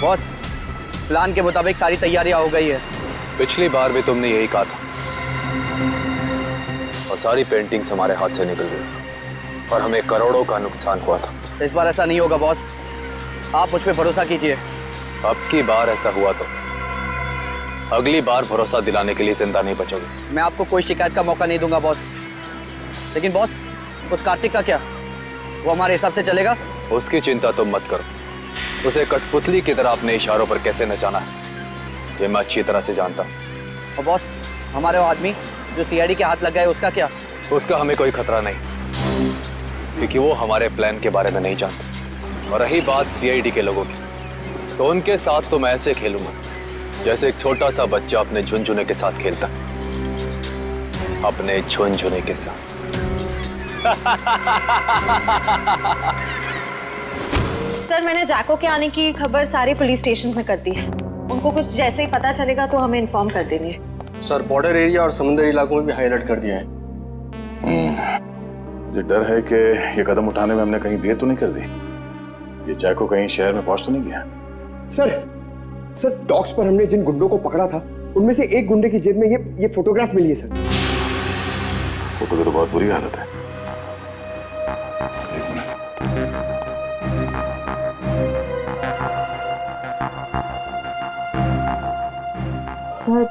Boss, plan के मुताबिक सारी तैयारियां हो गई है। पिछली बार भी तुमने यही कहा था और सारी पेंटिंग्स हमारे हाथ से निकल गई और हमें करोड़ों का नुकसान हुआ था। इस बार ऐसा नहीं होगा बॉस, आप मुझ पे भरोसा कीजिए। अब की बार ऐसा हुआ तो अगली बार भरोसा दिलाने के लिए जिंदा नहीं बचोगे। मैं आपको कोई शिकायत का मौका नहीं दूंगा बॉस। लेकिन बॉस, उस कार्तिक का क्या? वो हमारे हिसाब से चलेगा? उसकी चिंता तुम मत करो। उसे कठपुतली की तरह अपने इशारों पर कैसे नचाना है ये मैं अच्छी तरह से जानता हूँ। और बॉस, हमारे वो आदमी जो सीआईडी के हाथ लग गया है, उसका क्या? उसका हमें कोई खतरा नहीं, क्योंकि वो हमारे प्लान के बारे में नहीं जानते। और रही बात सीआईडी के लोगों की, तो उनके साथ तो मैं ऐसे खेलूंगा जैसे एक छोटा सा बच्चा अपने झुनझुने के साथ खेलता, अपने झुनझुने के साथ। सर, मैंने जैको के आने की खबर सारे पुलिस स्टेशन में कर दी है। उनको कुछ जैसे ही पता चलेगा तो हमें इन्फॉर्म कर देंगे। सर, बॉर्डर एरिया और समुद्री इलाकों में भी हाई अलर्ट कर दिया है। मुझे डर है कि ये कदम उठाने में हमने कहीं देर तो नहीं कर दी। ये जैको कहीं शहर में पहुंच तो नहीं गया? सर डॉक्स पर हमने जिन गुंडों को पकड़ा था उनमें से एक गुंडे की जेब में ये फोटोग्राफ मिली है सर। फोटो की तो बहुत बुरी हालत है। एक मिनट। सर,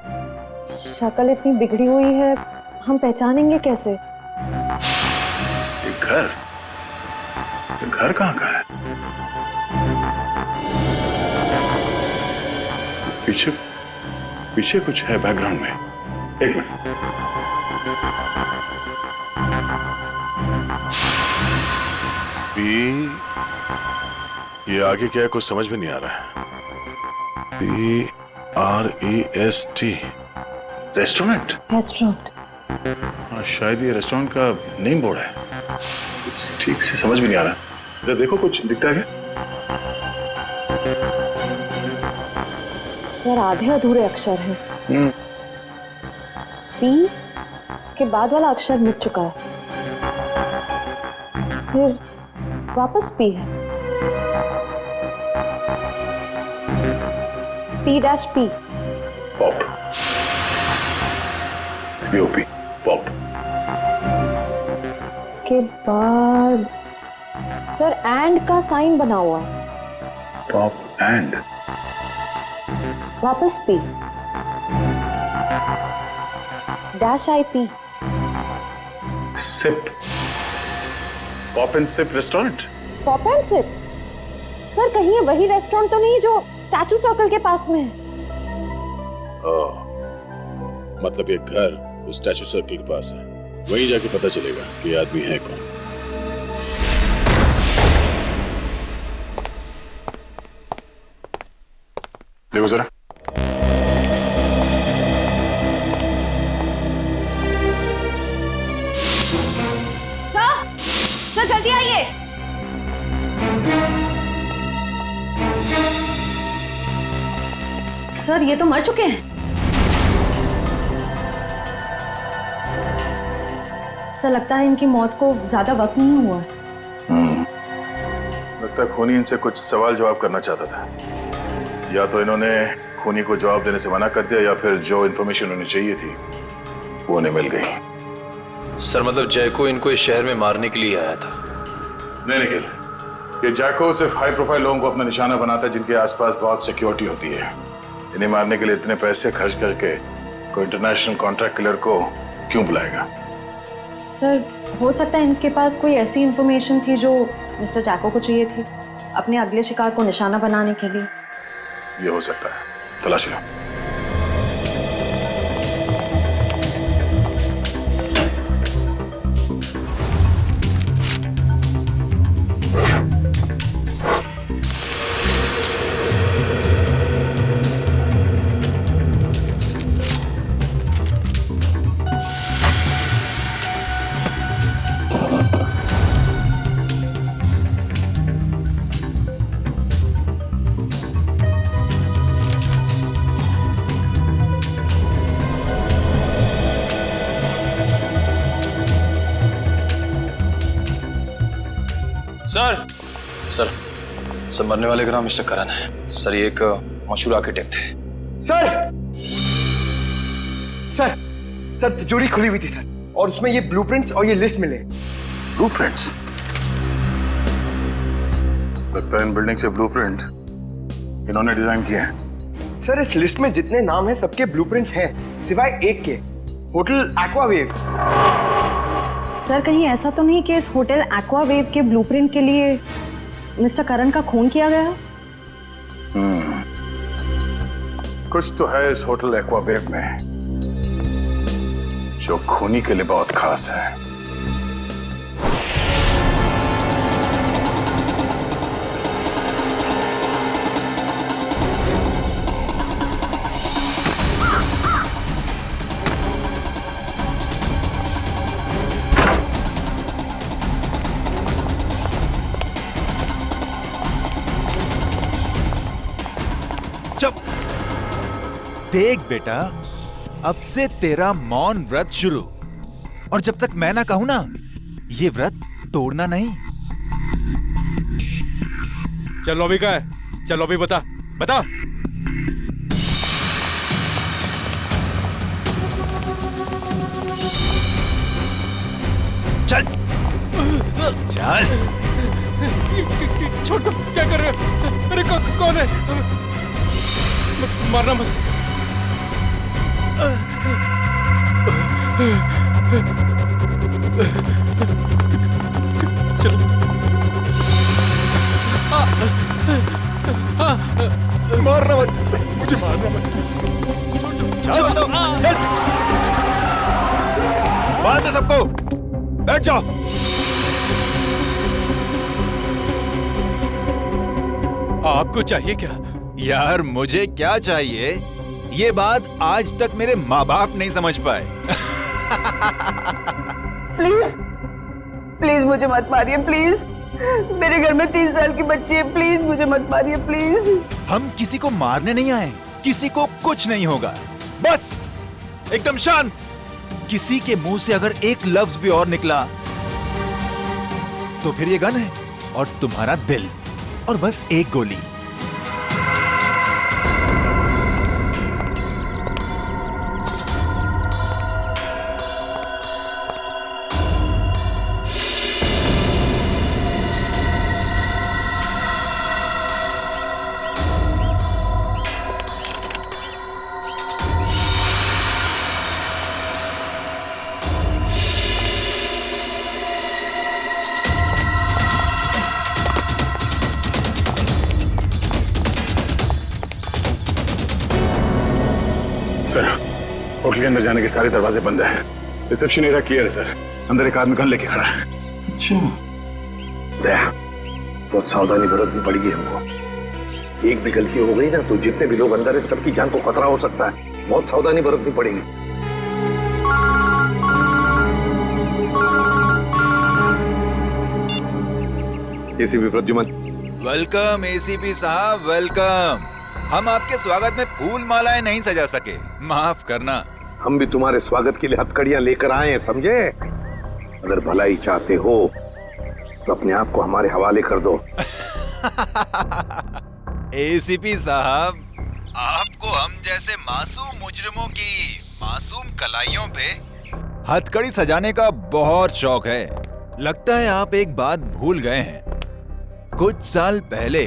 शक्ल इतनी बिगड़ी हुई है, हम पहचानेंगे कैसे? ये घर कहाँ का है? पीछे कुछ है बैकग्राउंड में। एक मिनट। ये आगे क्या है कुछ समझ में नहीं आ रहा है। PREST restaurant. हाँ, शायद ये रेस्टोरेंट का नेम बोर्ड है। ठीक से समझ में नहीं आ रहा। इधर देखो, कुछ दिखता है क्या? सर, आधे अधूरे अक्षर हैं। P, उसके बाद वाला अक्षर मिट चुका है, फिर वापस P है। P-P। पॉप। POP। पॉप। उसके बाद सर एंड का साइन बना हुआ है। Pop and. वापस P। -IP। Sip. Pop and sip restaurant. Pop and sip. Sir, कहीं ये वही रेस्टोरेंट तो नहीं जो स्टैचू सर्कल के पास में है? मतलब ये घर उस स्टैचू सर्कल के पास है। वहीं जाके पता चलेगा कि ये आदमी है कौन। देखो जरा। सर जल्दी आइए। सर, ये तो मर चुके हैं। सर, लगता है इनकी मौत को ज्यादा वक्त नहीं हुआ है। लगता है खूनी इनसे कुछ सवाल जवाब करना चाहता था। या तो इन्होंने खूनी को जवाब देने से मना कर दिया या फिर जो इन्फॉर्मेशन उन्हें चाहिए थी वो उन्हें मिल गई। सर, मतलब जैको इनको इस शहर में मारने के लिए आया था? नहीं निखिल, ये जैको सिर्फ हाई प्रोफाइल लोगों को अपना निशाना बनाता है जिनके आसपास बहुत सिक्योरिटी होती है। इन्हें मारने के लिए इतने पैसे खर्च करके कोई इंटरनेशनल कॉन्ट्रैक्ट किलर को क्यों बुलाएगा? सर, हो सकता है इनके पास कोई ऐसी इंफॉर्मेशन थी जो मिस्टर जैको को चाहिए थी अपने अगले शिकार को निशाना बनाने के लिए। ये हो सकता है, तलाश लो। सर मरने वाले का नाम मिस्टर करण है। सर ये एक मशहूर आर्किटेक्ट थे। सर सर सर तिजोरी खुली हुई थी सर, और उसमें ये ब्लूप्रिंट्स और ये लिस्ट मिले। ब्लूप्रिंट्स? लगता है इन बिल्डिंग से ब्लूप्रिंट इन्होंने डिजाइन किए हैं। सर इस लिस्ट में जितने नाम हैं सबके ब्लूप्रिंट्स हैं सिवाय एक के, होटल एक्वावेव। सर कहीं ऐसा तो नहीं कि इस होटल एक्वावेव के ब्लूप्रिंट के लिए मिस्टर करण का खून किया गया? कुछ तो है इस होटल एक्वावेव में जो खूनी के लिए बहुत खास है। देख बेटा, अब से तेरा मौन व्रत शुरू, और जब तक मैं ना कहूं ना, ये व्रत तोड़ना नहीं। चलो अभी क्या है? चलो अभी बता बता। चल चल। छोड़ दो, क्या कर रहे हो? अरे कौन है? मारना मत। चलो मारना मत, मुझे मारना मत। चल तो, चल। बात है सबको, बैठ जाओ। आपको चाहिए क्या? यार मुझे क्या चाहिए, ये बात आज तक मेरे माँ बाप नहीं समझ पाए। प्लीज प्लीज मुझे मत मारिए, प्लीज। मेरे घर में 3 साल की बच्ची है, प्लीज मुझे मत मारिए, प्लीज। हम किसी को मारने नहीं आए, किसी को कुछ नहीं होगा, बस एकदम शांत। किसी के मुंह से अगर एक लफ्ज भी और निकला तो फिर ये गन है और तुम्हारा दिल, और बस एक गोली। सर होटल के अंदर जाने के सारे दरवाजे बंद हैं। रिसेप्शन एरिया क्लियर है सर। अंदर एक आदमी गन लेके खड़ा है। अच्छा दया, बहुत सावधानी बरतनी पड़ेगी हमको। एक भी गलती हो गई ना तो जितने भी लोग अंदर हैं सबकी जान को खतरा हो सकता है। बहुत सावधानी बरतनी पड़ेगी। एसीपी प्रद्युमन। वेलकम एसीपी साहब, वेलकम। हम आपके स्वागत में फूल मालाएं नहीं सजा सके, माफ करना। हम भी तुम्हारे स्वागत के लिए हथकड़ियां लेकर आए हैं, समझे? अगर भलाई चाहते हो तो अपने आप को हमारे हवाले कर दो। एसीपी साहब, आपको हम जैसे मासूम मुजरिमों की मासूम कलाइयों पे हथकड़ी सजाने का बहुत शौक है। लगता है आप एक बात भूल गए हैं। कुछ साल पहले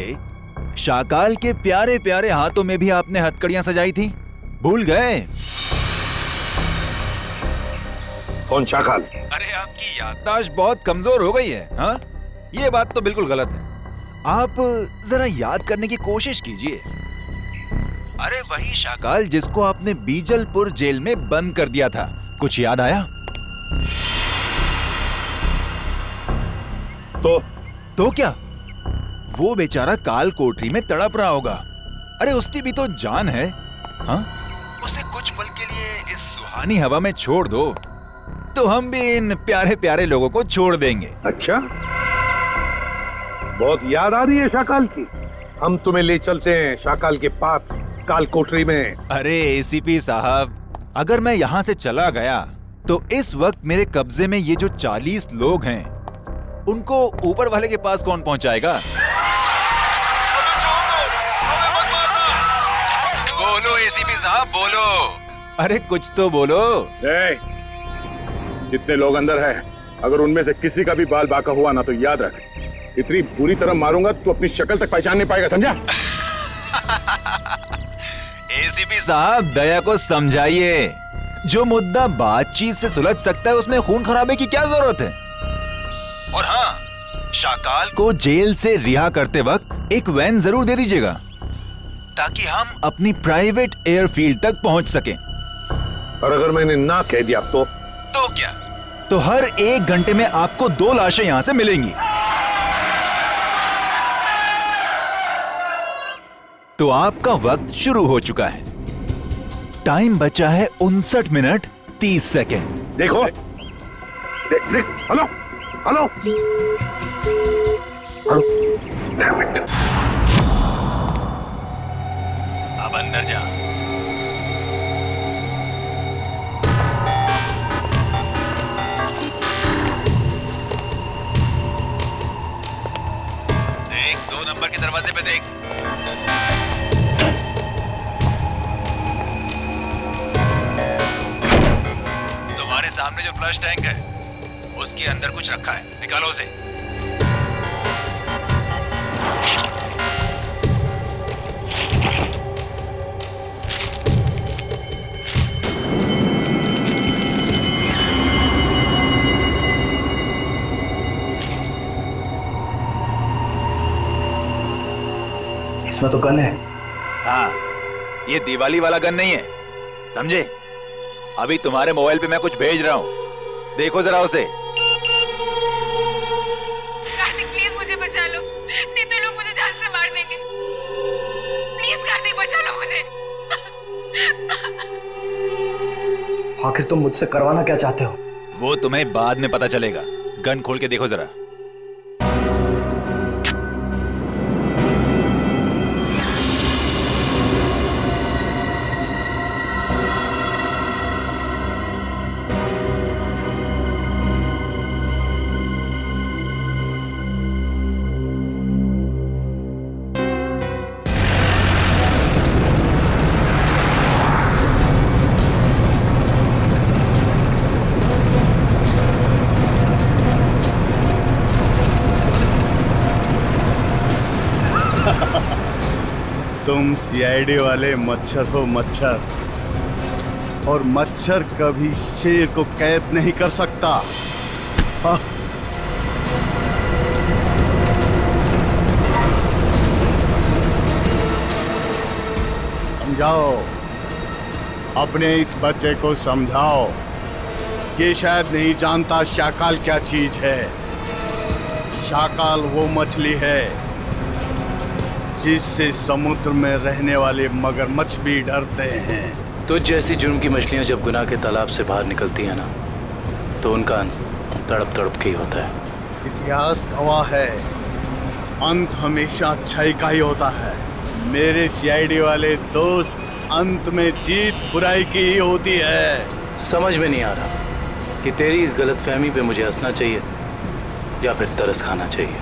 शाकाल के प्यारे प्यारे हाथों में भी आपने हथकड़ियां सजाई थी, भूल गए? कौन शाकाल? अरे आपकी याददाश्त बहुत कमजोर हो गई है। हाँ, ये बात तो बिल्कुल गलत है। आप जरा याद करने की कोशिश कीजिए। अरे वही शाकाल जिसको आपने बीजलपुर जेल में बंद कर दिया था, कुछ याद आया? तो क्या? वो बेचारा काल कोठरी में तड़प रहा होगा। अरे उसकी भी तो जान है। हाँ, उसे कुछ पल के लिए इस सुहानी हवा में छोड़ दो तो हम भी इन प्यारे प्यारे लोगों को छोड़ देंगे। अच्छा, बहुत याद आ रही है शाकाल की। हम तुम्हें ले चलते हैं शाकाल के पास काल कोठरी में। अरे एसीपी साहब, अगर मैं यहाँ से चला गया तो इस वक्त मेरे कब्जे में ये जो 40 लोग हैं उनको ऊपर वाले के पास कौन पहुंचाएगा? एसीपी साहब बोलो। अरे कुछ तो बोलो। जितने लोग अंदर हैं, अगर उनमें से किसी का भी बाल बाका हुआ ना तो याद रख, इतनी बुरी तरह मारूंगा तो अपनी शक्ल तक पहचान नहीं पाएगा, समझा? एसीपी साहब दया को समझाइए, जो मुद्दा बातचीत से सुलझ सकता है उसमें खून खराबे की क्या जरूरत है। और हाँ, शाकाल को जेल से रिहा करते वक्त एक वैन जरूर दे दीजिएगा ताकि हम अपनी प्राइवेट एयरफील्ड तक पहुंच सकें। और अगर मैंने ना कह दिया तो क्या? तो हर 1 घंटे में आपको 2 लाशें यहां से मिलेंगी। तो आपका वक्त शुरू हो चुका है। टाइम बचा है 59 मिनट 30 सेकेंड। देखो, देख, hello hello hello, Damn it. अब अंदर जा। देख, 2 नंबर के दरवाजे पे देख। तुम्हारे सामने जो फ्लश टैंक है उसके अंदर कुछ रखा है, निकालो उसे। इसमें तो गन है। हाँ, ये दिवाली वाला गन नहीं है, समझे? अभी तुम्हारे मोबाइल पे मैं कुछ भेज रहा हूँ, देखो जरा उसे। कार्तिक प्लीज मुझे बचा लो, नहीं तो लोग मुझे जान से मार देंगे। प्लीज कार्तिक बचा लो मुझे। आखिर तुम मुझसे करवाना क्या चाहते हो? वो तुम्हें बाद में पता चलेगा। गन खोल के देखो जरा। तुम सीआईडी वाले मच्छर हो मच्छर, और मच्छर कभी शेर को कैद नहीं कर सकता। समझाओ, अपने इस बच्चे को समझाओ। ये शायद नहीं जानता शाकाल क्या चीज है। शाकाल वो मछली है जिससे समुद्र में रहने वाले मगरमच्छ भी डरते हैं। तो जैसी जुर्म की मछलियां जब गुनाह के तालाब से बाहर निकलती हैं ना, तो उनका अंत तड़प तड़प के ही होता है। इतिहास गवाह है, अंत हमेशा अच्छाई का ही होता है। मेरे सीआईडी वाले दोस्त, अंत में जीत बुराई की ही होती है। समझ में नहीं आ रहा कि तेरी इस गलतफहमी पे मुझे हंसना चाहिए या फिर तरस खाना चाहिए।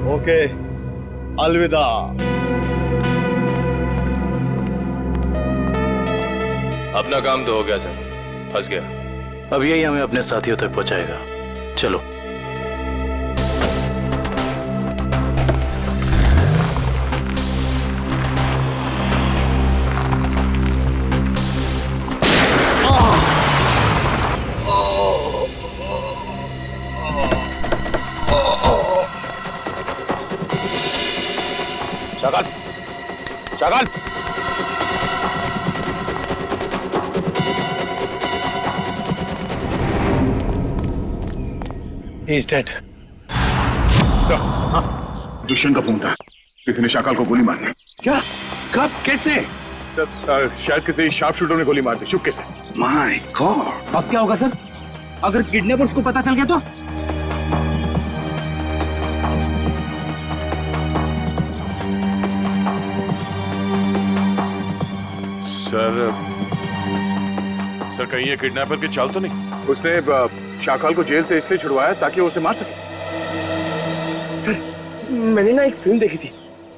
ओके, अलविदा। अपना काम तो हो गया सर, फंस गया। अब यही हमें अपने साथियों तक पहुंचाएगा। चलो। Shakaal, Shakaal, He's dead. दुष्यंत का फोन था, किसी ने शाकाल को गोली मार दी। क्या? कब? कैसे? शायद किसी शार्प शूटर ने गोली मार दी चुपके से। माय गॉड, अब क्या होगा सर? अगर किडनैपर्स को पता चल गया तो? सर कहीं ये किडनैपर की चाल तो नहीं? उसने शाकाल को जेल से इसलिए छुड़वाया ताकि वो उसे मार सके। सर मैंने ना एक फिल्म देखी थी,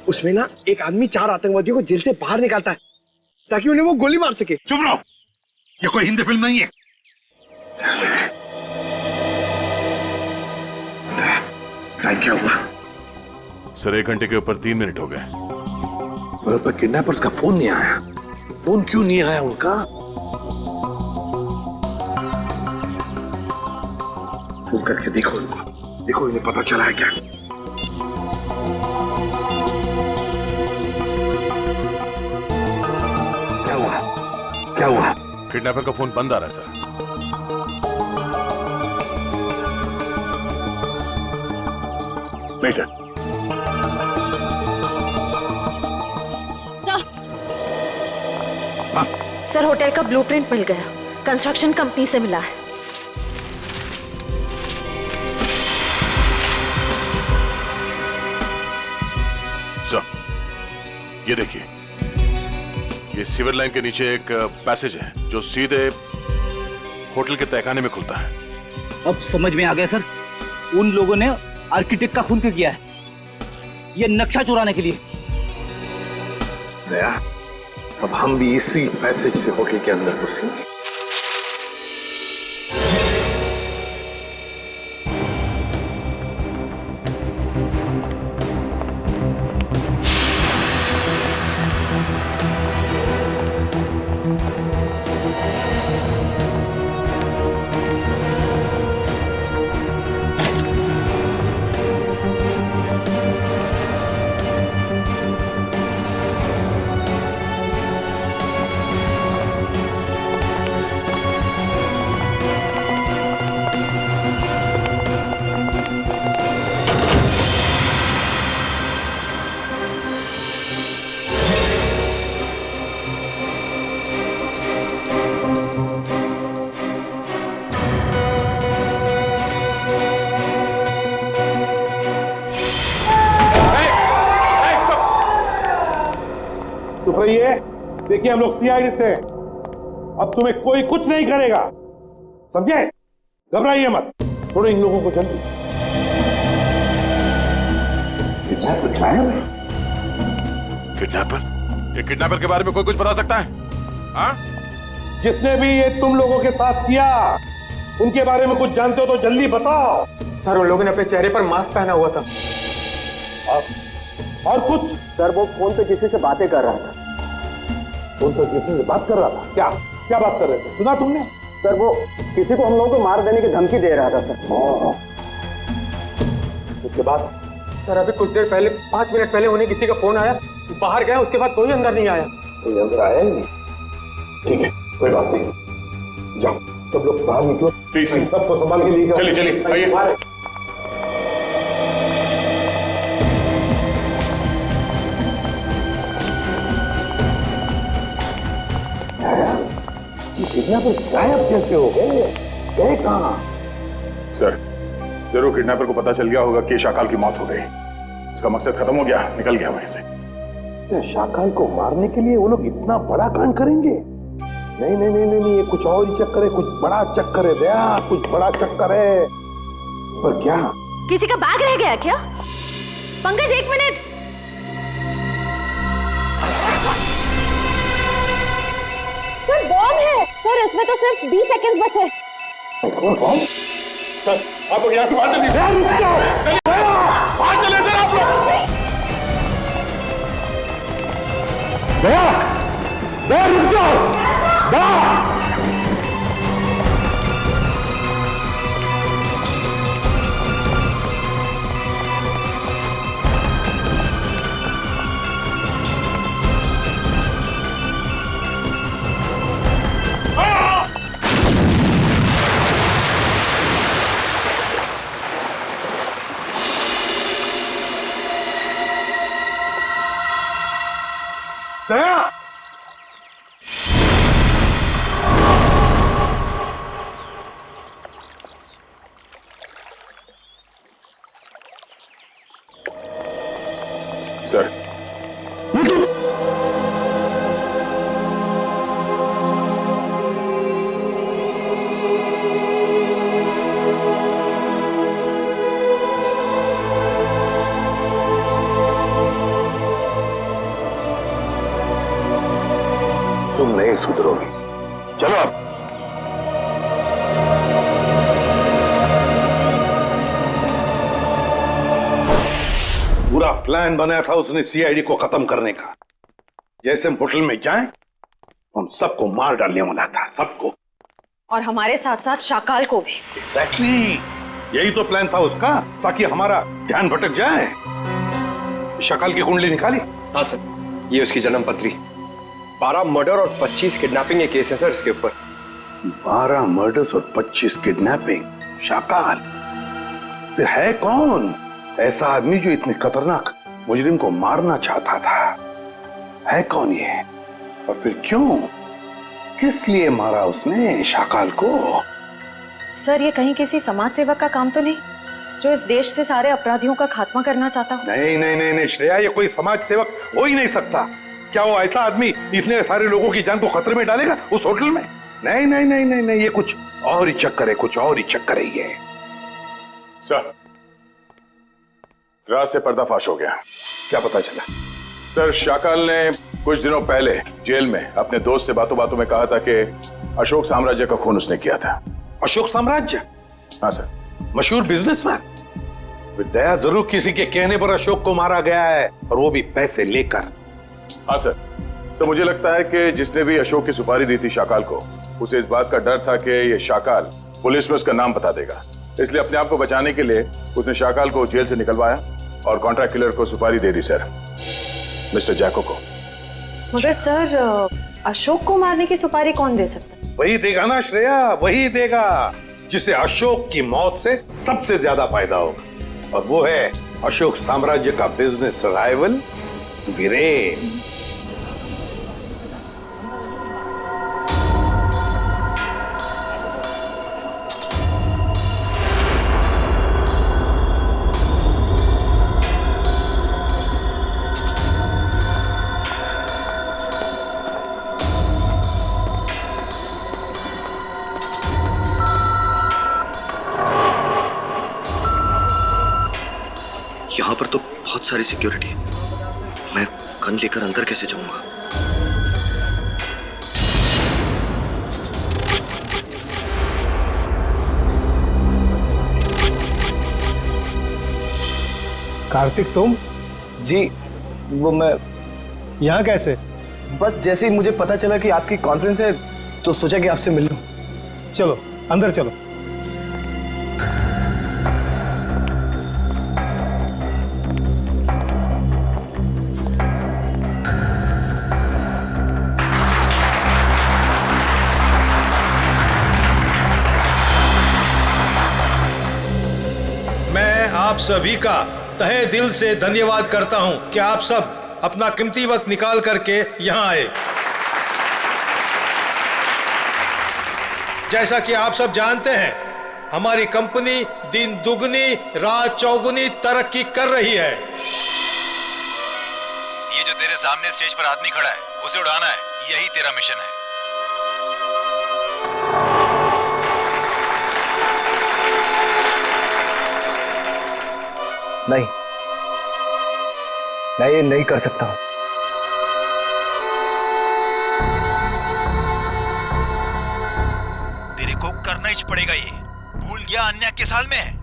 उसमें ना एक आदमी 4 आतंकवादियों को जेल से बाहर निकालता है ताकि उन्हें वो गोली मार सके। चुप रहो, ये कोई हिंदी फिल्म नहीं है। क्या हुआ? सर 1 घंटे के ऊपर 3 मिनट हो गए। पर किडनैपर्स का फोन नहीं आया। फोन क्यों नहीं आया उनका? फोन करके देखो इनको, देखो इन्हें पता चला है क्या? क्या हुआ? क्या हुआ? किडनैपर का फोन बंद आ रहा है सर। नहीं सर। सर होटल का ब्लूप्रिंट मिल गया, कंस्ट्रक्शन कंपनी से मिला है। सर ये देखिए, ये सीवर लाइन के नीचे एक पैसेज है जो सीधे होटल के तहखाने में खुलता है। अब समझ में आ गया सर, उन लोगों ने आर्किटेक्ट का खून क्यों किया है? ये नक्शा चुराने के लिए। दया, अब हम भी इसी पैसेज से होटल के अंदर घुसेंगे। रहिए, देखिए हम लोग सीआईडी से, अब तुम्हें कोई कुछ नहीं करेगा, समझे? घबराइए मत, थोड़े इन लोगों को जल्दी। किडनैपर? ये किडनैपर के बारे में कोई कुछ बता सकता है? हाँ? जिसने भी ये तुम लोगों के साथ किया, उनके बारे में कुछ जानते हो तो जल्दी बताओ। सर उन लोगों ने अपने चेहरे पर मास्क पहना हुआ था। और कुछ? सर वो फोन पे किसी से बातें कर रहा था। फोन पे किसी से बात कर रहा था? क्या क्या बात कर रहे थे, सुना तुमने? सर वो किसी को हम लोगों को मार देने की धमकी दे रहा था सर। उसके बाद? सर अभी कुछ देर पहले, 5 मिनट पहले उन्हें किसी का फोन आया, बाहर गया, उसके बाद कोई अंदर नहीं आया। कोई अंदर आया ही नहीं? ठीक है, कोई बात नहीं, जाओ सब लोग बाहर निकलो, प्लीज सबको संभाल के लिए। चलिए चलिए आइए। किडनैपर गायब कैसे हो गए? गए कहाँ? सर जरूर किडनैपर को पता चल गया होगा कि शाकाल की मौत हो गई, उसका मकसद खत्म हो गया, निकल गया वहीं से। शाकाल को मारने के लिए वो लोग इतना बड़ा कांड करेंगे? नहीं नहीं नहीं नहीं, ये कुछ और ही चक्कर है, कुछ बड़ा चक्कर है दया, कुछ बड़ा चक्कर है। पर क्या? किसी का बैग रह गया क्या? पंकज 1 मिनट। सर बॉम्ब है सर, इसमें तो सिर्फ 20 सेकंड्स बचे। सर आप लोग यहाँ से बाहर चलिए। बाहर चले सर आप लोग। दया, दया रुक जाओ। दया सर, तुम नहीं सुधरोगे। चलो अब। पूरा प्लान बनाया था उसने सीआईडी को खत्म करने का। जैसे हम होटल में जाएं, हम सबको मार डालने वाला था, सबको। और हमारे साथ साथ शाकाल को भी। एग्जैक्टली, यही तो प्लान था उसका, ताकि हमारा ध्यान भटक जाए। शाकाल की कुंडली निकाली? हाँ सर, ये उसकी जन्म पत्री। 12 मर्डर और 25 किडनैपिंग के केस है सर इसके ऊपर। 12 मर्डर्स और 25 किडनैपिंग। शाकाल फिर है कौन ऐसा आदमी जो इतने खतरनाक मुजरिम को मारना चाहता था? है कौन ये, और फिर क्यों, किस लिए मारा उसने शाकाल को? सर, ये कहीं किसी समाज सेवक का काम तो नहीं जो इस देश से सारे अपराधियों का खात्मा करना चाहता हो? नहीं नहीं नहीं नहीं श्रेया, ये कोई समाज सेवक हो ही नहीं सकता। क्या वो ऐसा आदमी इतने सारे लोगों की जान को खतरे में डालेगा उस होटल में? नहीं नहीं नहीं नहीं नहीं, ये कुछ और ही चक्कर है, कुछ और ही चक्कर है ये। सर, रात से पर्दाफाश हो गया। क्या पता चला? सर, शाकाल ने कुछ दिनों पहले जेल में अपने दोस्त से बातों बातों में कहा था कि अशोक साम्राज्य का खून उसने किया था। अशोक साम्राज्य? हाँ सर। मशहूर बिजनेसमैन। दया जरूर किसी के कहने पर अशोक को मारा गया है, और वो भी पैसे लेकर। हाँ सर। सर, मुझे लगता है कि जिसने भी अशोक की सुपारी दी थी शाकाल को, उसे इस बात का डर था कि ये शाकाल पुलिस में उसका नाम बता देगा, इसलिए अपने आप को बचाने के लिए उसने शाकाल को जेल से निकलवाया और कॉन्ट्रैक्ट किलर को सुपारी दे दी सर, मिस्टर जैको को। मगर सर, अशोक को मारने की सुपारी कौन दे सकता? वही देगा ना श्रेया, वही देगा जिसे अशोक की मौत से सबसे ज्यादा फायदा होगा, और वो है अशोक साम्राज्य का बिजनेस राइवल वीरेन। यहाँ पर तो बहुत सारी सिक्योरिटी है, मैं गन लेकर अंदर कैसे जाऊंगा? कार्तिक, तुम? जी, वो मैं यहाँ कैसे? बस जैसे ही मुझे पता चला कि आपकी कॉन्फ्रेंस है तो सोचा कि आपसे मिल लूं। चलो अंदर चलो। आप सभी का तहे दिल से धन्यवाद करता हूं कि आप सब अपना कीमती वक्त निकाल करके यहां आए। जैसा कि आप सब जानते हैं, हमारी कंपनी दिन दुगनी रात चौगुनी तरक्की कर रही है। ये जो तेरे सामने स्टेज पर आदमी खड़ा है, उसे उड़ाना है, यही तेरा मिशन है। नहीं, मैं ये नहीं कर सकता हूं। तेरे को करना ही पड़ेगा, ये भूल गया अन्य के साल में है।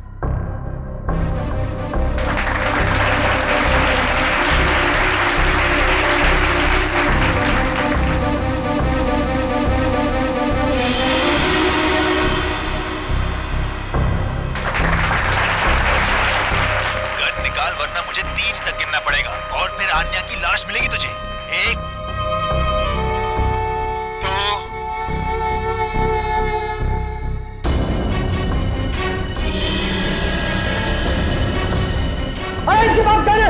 वरना मुझे 3 तक गिनना पड़ेगा और फिर आन्या की लाश मिलेगी तुझे। 1 2 इसके पास गाड़ी।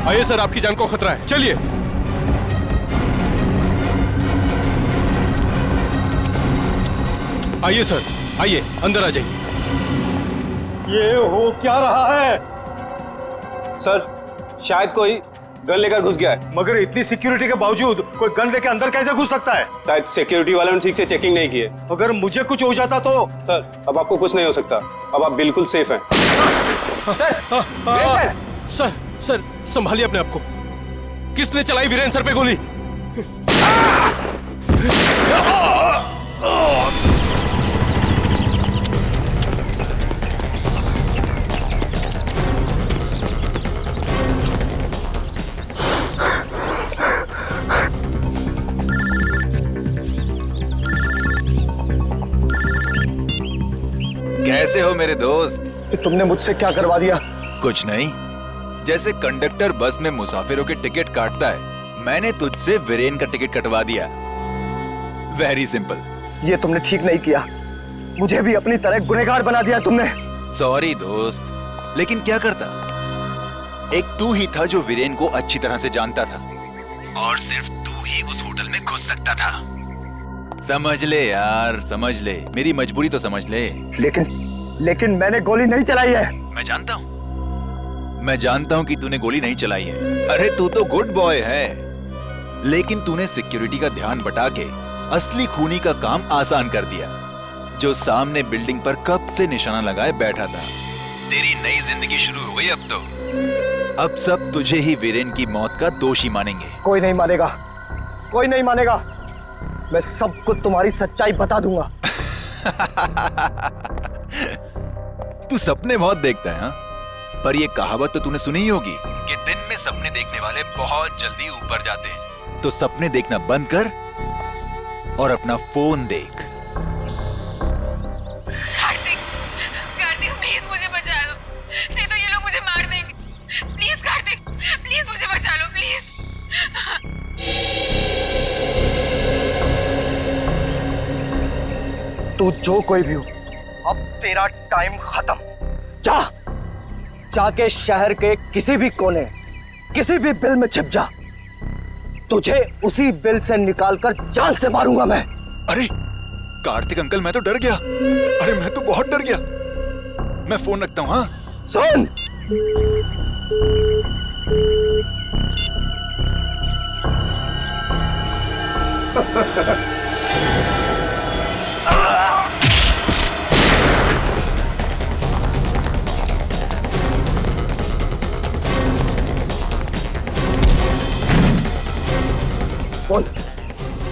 आइए सर, आपकी जान को खतरा है, चलिए। आइए सर, आइए अंदर आ जाइए। ये हो क्या रहा है? सर शायद कोई गन लेकर घुस गया है। मगर इतनी सिक्योरिटी के बावजूद कोई गन लेकर अंदर कैसे घुस सकता है? शायद सिक्योरिटी वालों ने ठीक से चेकिंग नहीं की है। अगर मुझे कुछ हो जाता तो? सर अब आपको कुछ नहीं हो सकता, अब आप बिल्कुल सेफ हैं। सर सर संभालिए अपने आप को। किसने चलाई वीरेन सर पे गोली? कैसे हो मेरे दोस्त? तुमने मुझसे क्या करवा दिया? कुछ नहीं, जैसे कंडक्टर बस में मुसाफिरों के टिकट काटता है, मैंने तुझसे वीरेन का टिकट कटवा दिया। Very simple. ये तुमने ठीक नहीं किया, मुझे भी अपनी तरह गुनहगार बना दिया तुमने। सॉरी दोस्त, लेकिन क्या करता? एक तू ही था जो वीरेन को अच्छी तरह से जानता था, और सिर्फ तू ही उस होटल में घुस सकता था। समझ ले यार, समझ ले, मेरी मजबूरी तो समझ ले। लेकिन मैंने गोली नहीं चलाई है। मैं जानता हूं कि तूने गोली नहीं चलाई है। अरे तू तो गुड बॉय है, लेकिन तूने सिक्योरिटी का ध्यान बटा के असली खूनी का काम आसान कर दिया, जो सामने बिल्डिंग पर कब से निशाना लगाए बैठा था। तेरी नई जिंदगी शुरू हो गई अब तो। अब सब तुझे ही वीरेन की मौत का दोषी मानेंगे। कोई नहीं मानेगा, कोई नहीं मानेगा। मैं सबको तुम्हारी सच्चाई बता दूंगा। तू सपने बहुत देखता है, हाँ? पर ये कहावत तो तूने सुनी ही होगी कि दिन में सपने देखने वाले बहुत जल्दी ऊपर जाते हैं। तो सपने देखना बंद कर और अपना फोन देख। कार्तिक, कार्तिक प्लीज मुझे बचा लो, नहीं तो ये लोग मुझे मार देंगे। प्लीज कार्तिक, प्लीज मुझे बचा लो, प्लीज। तू जो कोई भी हो, अब तेरा टाइम खत्म। जाके शहर के किसी भी कोने, किसी भी बिल में छिप जा। तुझे उसी बिल से निकालकर जान से मारूंगा मैं। अरे कार्तिक अंकल, मैं तो डर गया। अरे मैं तो बहुत डर गया। मैं फोन रखता हूँ। हाँ सुन,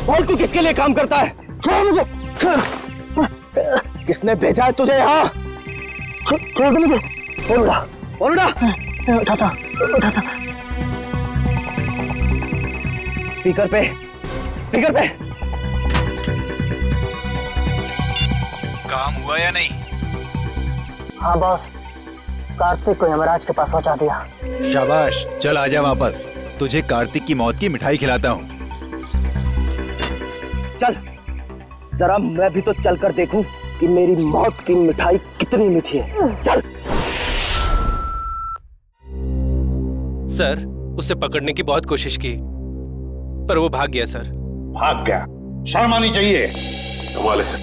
बोल तू किसके लिए काम करता है? मुझे किसने भेजा है तुझे यहाँ? बोल उठा। स्पीकर पे काम हुआ या नहीं? हाँ बॉस, कार्तिक को यमराज के पास पहुंचा दिया। शाबाश, चल आजा वापस। तुझे कार्तिक की मौत की मिठाई खिलाता हूँ। चल, जरा मैं भी तो चलकर देखूं कि मेरी मौत की मिठाई कितनी मीठी है। चल। सर, उसे पकड़ने की बहुत कोशिश की, पर वो भाग गया सर। भाग गया? शर्म आनी चाहिए। कमाल है सर,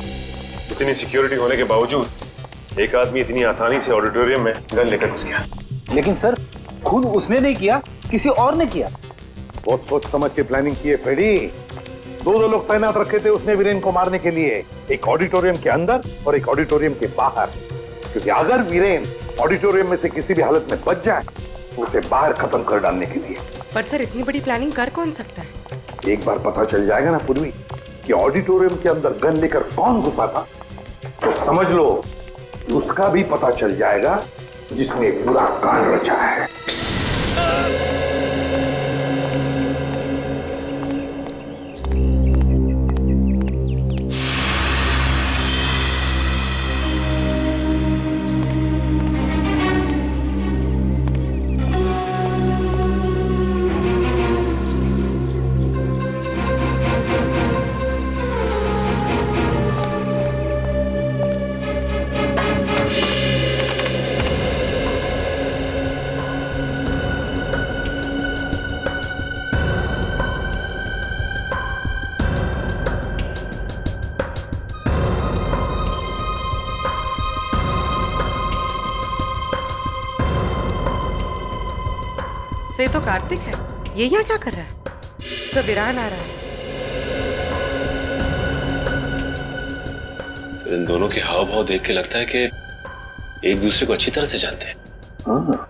इतनी सिक्योरिटी होने के बावजूद एक आदमी इतनी आसानी से ऑडिटोरियम में गन लेकर घुस गया। लेकिन सर, खुद उसने नहीं किया, किसी और ने किया। बहुत सोच समझ के प्लानिंग की है फ्रेडी। दो लोग तैनात रखे थे उसने वीरेन को मारने के लिए, एक ऑडिटोरियम के अंदर और एक ऑडिटोरियम के बाहर। क्योंकि अगर वीरेन ऑडिटोरियम में से किसी भी हालत में बच जाए तो उसे बाहर खत्म कर डालने के लिए। पर सर, इतनी बड़ी प्लानिंग कर कौन सकता है? एक बार पता चल जाएगा ना पूर्वी कि ऑडिटोरियम के अंदर गन लेकर कौन घुसा था, तो समझ लो उसका भी पता चल जाएगा जिसने पूरा कांड रचा है। तो कार्तिक है, ये यहाँ क्या कर रहा है? सब वीरान आ रहा है। तो इन दोनों के हाव भाव देख के लगता है कि एक दूसरे को अच्छी तरह से जानते हैं। हाँ।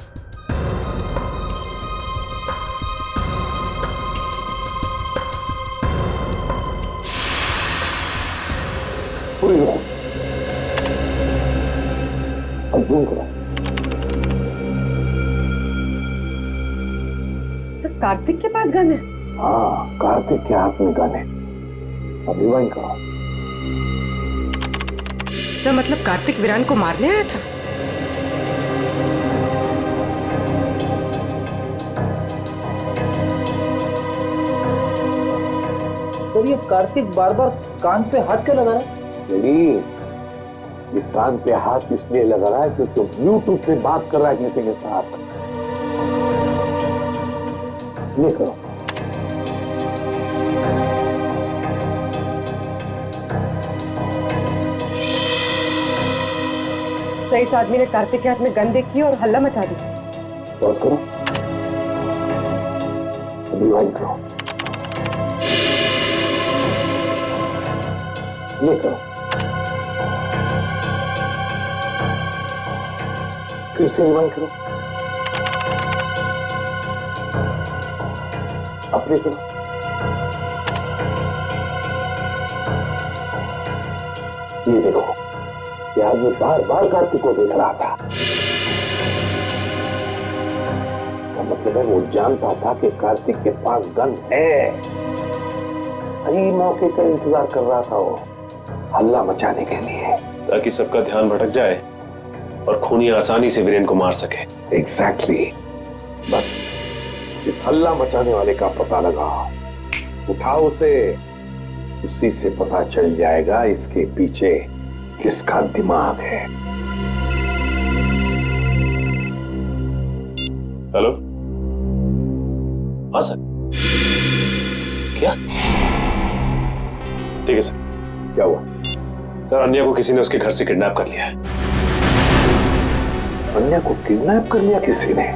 सब कार्तिक के पास गन है? हाँ, कार्तिक के हाथ में गन है। अभी वही करो। सर मतलब कार्तिक वीरान को मारने आया था? सर ये कार्तिक बार बार कान पे हाथ क्यों लगा रहा है? ये कान पे हाथ इसलिए लगा रहा है क्योंकि ब्लूटूथ पे बात कर रहा है किसी के साथ। ये करो। सर इस आदमी ने कार्तिक के हाथ में गन देखी और हल्ला मचा दी। पॉज करो। अभी वाइन करो। ये करो। फिर से रिवाइंड करो। अपने करो। ये देखो, ये आदमी बार बार कार्तिक को देख रहा था। इसका मतलब है वो जानता था कि कार्तिक के पास गन है। सही मौके का इंतजार कर रहा था वो, हल्ला मचाने के लिए, ताकि सबका ध्यान भटक जाए और खूनी आसानी से वीरेन को मार सके। एग्जैक्टली। बस इस हल्ला मचाने वाले का पता लगाओ, उठाओ उसे, उसी से पता चल जाएगा इसके पीछे किसका दिमाग है। हेलो, हाँ सर। क्या? ठीक है सर। क्या हुआ? सर अन्या को किसी ने उसके घर से किडनैप कर लिया है। अन्या को किडनैप कर लिया किसी ने?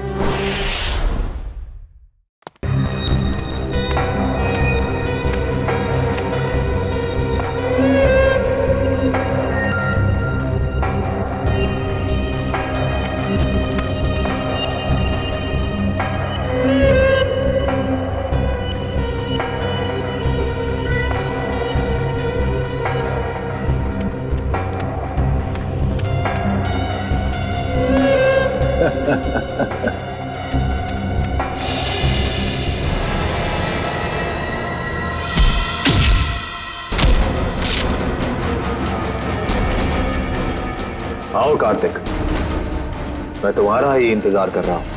आओ कार्तिक, मैं तुम्हारा ही इंतजार कर रहा हूं।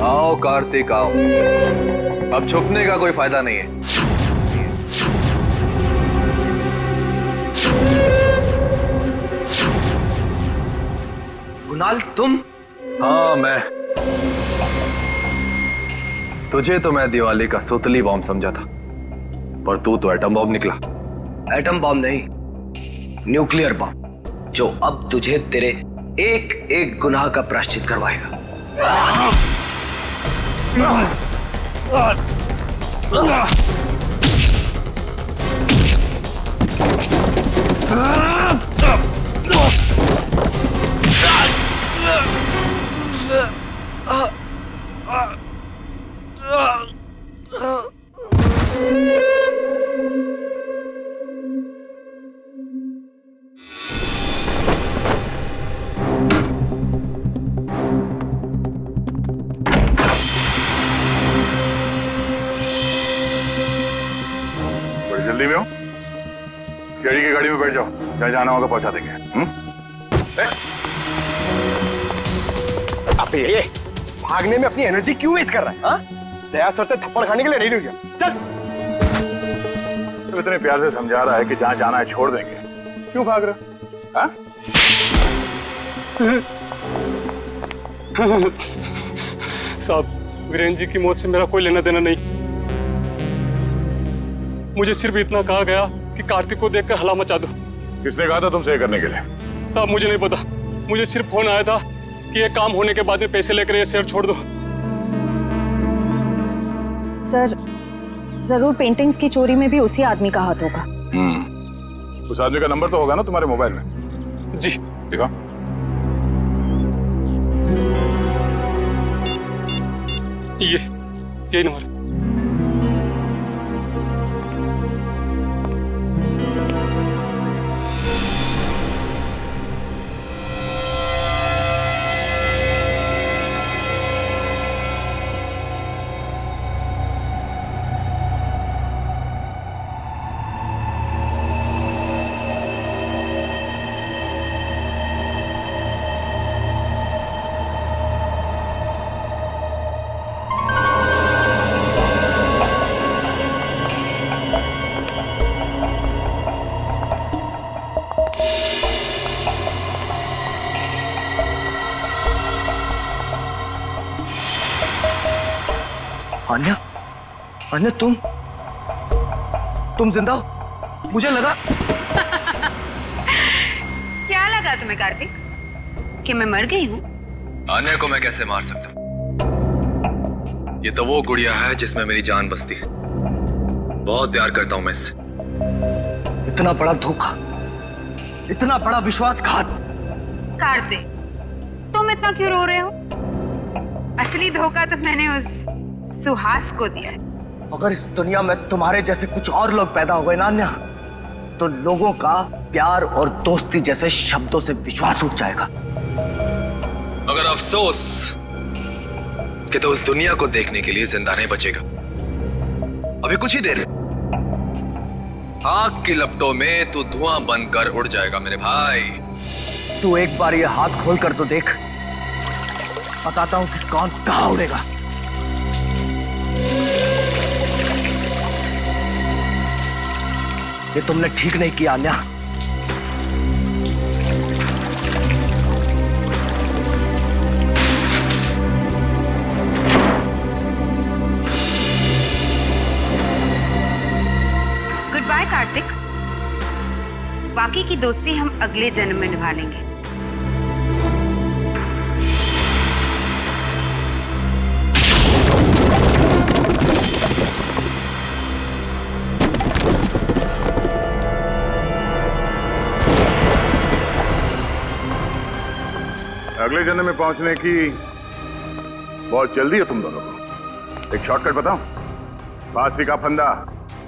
आओ कार्तिक आओ, अब छुपने का कोई फायदा नहीं है। कुणाल तुम? हाँ मैं। तुझे तो मैं दिवाली का सुतली बॉम्ब समझा था, पर तू तो एटम बॉम्ब निकला। एटम बॉम्ब नहीं, न्यूक्लियर बॉम्ब, जो अब तुझे तेरे एक एक गुनाह का प्रायश्चित करवाएगा। सीआईडी की गाड़ी में बैठ जाओ, जहाँ जाना होगा पहुंचा देंगे। अबे ये भागने में अपनी एनर्जी क्यों वेस्ट कर रहा है? हाँ? दया सर से थप्पड़ खाने के लिए नहीं रुक गया। चल। तो इतने प्यार से समझा रहा है कि जहाँ जाना है छोड़ देंगे, क्यों भाग रहा? हाँ? साहब, वीरेंद्र जी की मौत से मेरा कोई लेना देना नहीं। मुझे सिर्फ इतना कहा गया कि कार्तिक को देखकर हला मचा दो। किसने कहा था तुमसे ये करने के लिए? साहब मुझे नहीं पता, मुझे सिर्फ फोन आया था कि ये काम होने के बाद में पैसे लेकर ये शहर छोड़ दो। सर, जरूर पेंटिंग्स की चोरी में भी उसी आदमी का हाथ होगा। उस आदमी का नंबर तो होगा ना तुम्हारे मोबाइल में? जी। देखो। यही नंबर। अन्या, अन्या तुम जिंदा हो? मुझे लगा। क्या लगा तुम्हें कार्तिक कि मैं मर गई हूँ? अन्या को मैं कैसे मार सकता हूँ? ये तो वो गुड़िया है जिसमें मेरी जान बसती है। बहुत प्यार करता हूँ मैं इससे। इतना बड़ा धोखा, इतना बड़ा विश्वासघात। कार्तिक, तुम इतना क्यों रो रहे हो? असली धोखा तो मैंने उस सुहास को दिया है। अगर इस दुनिया में तुम्हारे जैसे कुछ और लोग पैदा हो गए ना अन्या, तो लोगों का प्यार और दोस्ती जैसे शब्दों से विश्वास उठ जाएगा। मगर अफसोस कि तो उस दुनिया को देखने के लिए जिंदा नहीं बचेगा। अभी कुछ ही देर, आग की लपटों में तू धुआं बनकर उड़ जाएगा मेरे भाई। तू एक बार ये हाथ खोल कर तो देख, बताता हूं कि कौन कहां उड़ेगा। ये तुमने ठीक नहीं किया अन्या। गुड बाय कार्तिक, बाकी की दोस्ती हम अगले जन्म में निभा लेंगे। अगले जन्म में पहुंचने की बहुत जल्दी है तुम दोनों को। एक शॉर्टकट बताऊं? फांसी का फंदा।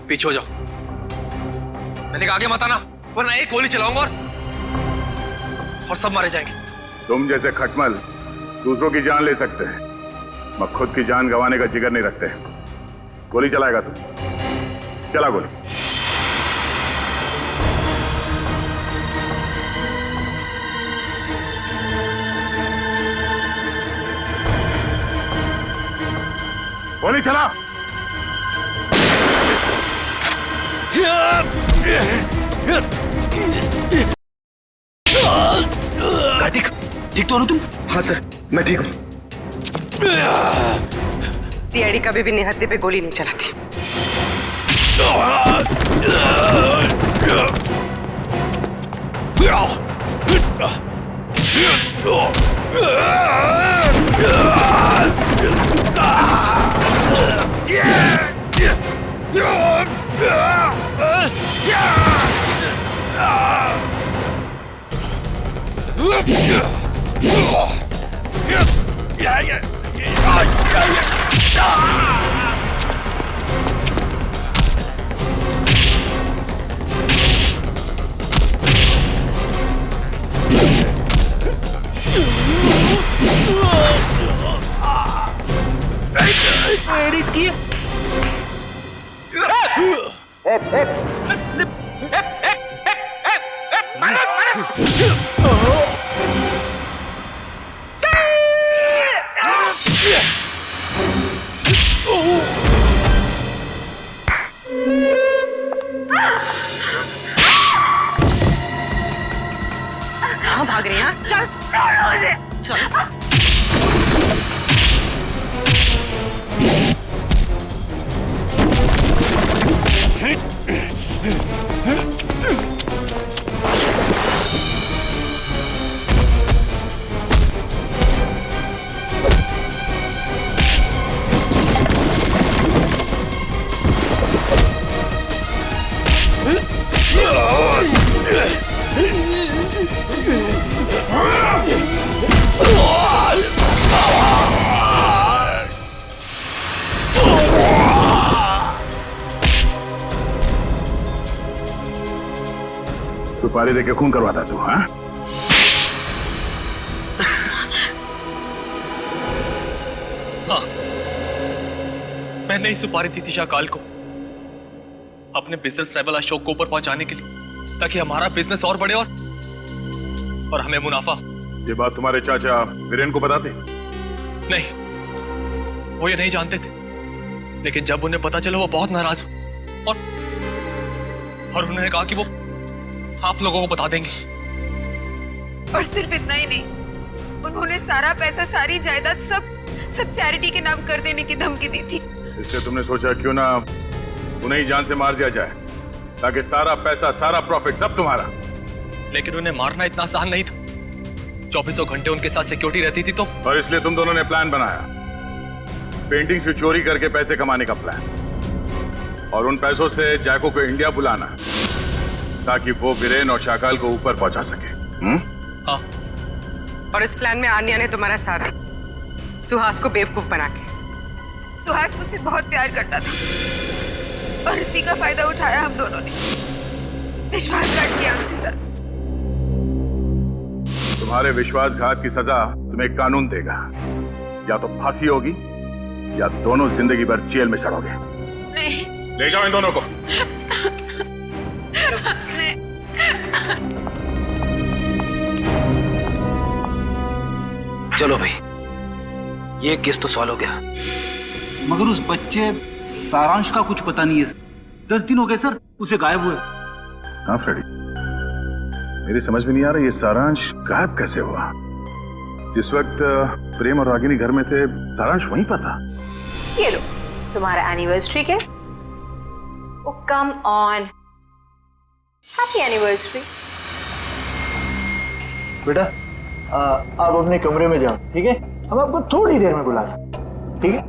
पीछे हो जाओ। मैंने कहा आगे मत आना, वरना एक गोली चलाऊंगा और सब मारे जाएंगे। तुम जैसे खटमल दूसरों की जान ले सकते हैं, मगर खुद की जान गंवाने का जिगर नहीं रखते। गोली चलाएगा तू? चला गोली। गोली चला। कार्तिक, ठीक तो हो तुम? हाँ सर, मैं ठीक हूँ। सीआईडी कभी भी निहत्थे पे गोली नहीं चलाती। कहाँ भाग रही हैं? चल चल। सुपारी देके खून करवाता तू, हाँ? हाँ, मैंने ही सुपारी दी थी शाकाल को अपने बिजनेस ट्रैवल अशोक को ऊपर पहुंचाने के लिए, ताकि हमारा बिजनेस और बढ़े और हमें मुनाफा। ये बात तुम्हारे चाचा वीरेन को बताते? नहीं, वो ये नहीं जानते थे, लेकिन जब उन्हें पता चला वो बहुत नाराज हुए और उन्होंने कहा कि वो आप लोगों को बता देंगे। और सिर्फ इतना ही नहीं, उन्होंने सारा पैसा, सारी जायदाद सब चैरिटी के नाम कर देने की धमकी दी थी। इससे तुमने सोचा क्यों ना उन्हें ही जान से मार दिया जाए, ताकि सारा पैसा, सारा प्रॉफिट सब तुम्हारा। लेकिन उन्हें मारना इतना आसान नहीं था। 2400 घंटे उनके साथ सिक्योरिटी रहती थी तो। और इसलिए तुम दोनों ने प्लान बनाया, पेंटिंग से चोरी करके पैसे कमाने का प्लान, और उन पैसों से जैको को इंडिया बुलाना ताकि वो वीरेन और शाकाल को ऊपर पहुंचा सके। हाँ। और इस प्लान में आन्या ने तुम्हारा साथ दिया, सुहास को बेवकूफ बना के। सुहास मुझसे बहुत प्यार करता था और इसी का फायदा उठाया हम दोनों ने, विश्वासघात किया उसके साथ। तुम्हारे विश्वासघात की सजा तुम्हें कानून देगा, या तो फांसी होगी या दोनों जिंदगी भर जेल में सड़ोगे। नहीं। ले जाओ इन दोनों को। चलो भाई, ये केस तो सॉल्व हो गया। मगर उस बच्चे सारांश का कुछ पता नहीं है। 10 दिन हो गए सर उसे गायब हुए। हाँ फ्रेडी, मेरी समझ में नहीं आ रहा ये सारांश गायब कैसे हुआ। जिस वक्त प्रेम और रागिनी घर में थे, सारांश वहीं पर था। ये लो तुम्हारा एनिवर्सरी के। ओ कम ऑन, हैप्पी एनिवर्सरी। बेटा आप अपने कमरे में जाओ, ठीक है? हम आपको थोड़ी देर में बुला सकते, ठीक है?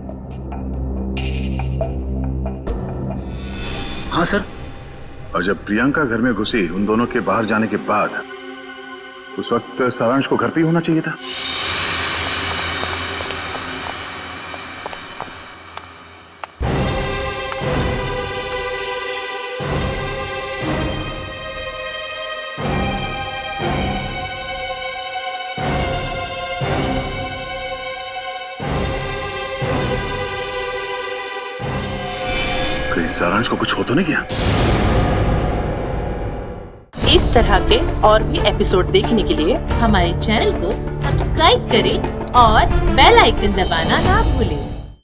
हाँ सर। और जब प्रियंका घर में घुसी उन दोनों के बाहर जाने के बाद, उस वक्त सारांश को घर पे ही होना चाहिए था। कहीं सारांश को कुछ हो तो नहीं गया? इस तरह के और भी एपिसोड देखने के लिए हमारे चैनल को सब्सक्राइब करें और बेल आइकन दबाना ना भूलें।